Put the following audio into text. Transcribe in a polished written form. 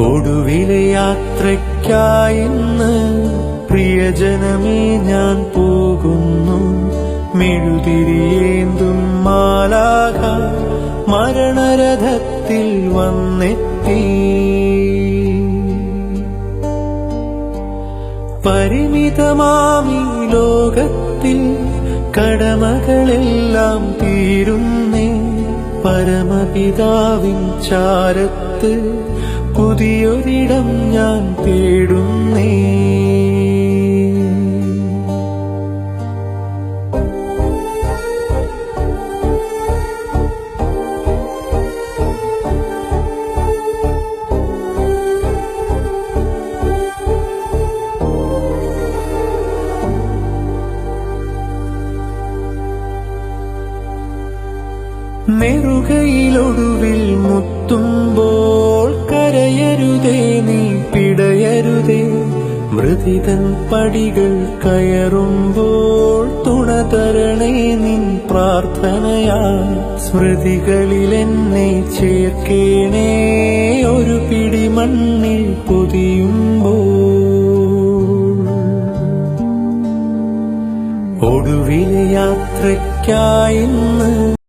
ഒടുവിലെ യാത്രയ്ക്കായിന്ന് പ്രിയജനമേ ഞാൻ പോകുന്നു. മെഴുതിരിയേന്തും മാലാഖ മരണരഥത്തിൽ വന്നെത്തി. പരിമിതമാമീ ലോകത്തിൽ കടമകളെല്ലാം തീരുന്നേ. പരമപിതാവിൻ ചാരത്ത് പുതിയൊരിടം ഞാൻ തേടുന്നേ. നെറുകയിലൊടുവിൽ മുത്തുമ്പോൾ കരയരുതേ, നീ പിടയരുതേ. മൃതിതൻ പടികൾ കയറുമ്പോൾ തുണ തരണേ നിൻ പ്രാർത്ഥനയാൽ. സ്മൃതികളിലെന്നെ ചേർക്കേണേ ഒരു പിടി മണ്ണിൽ പൊതിയുമ്പോൾ. ഒടുവിലെ യാത്രയ്ക്കായിന്ന്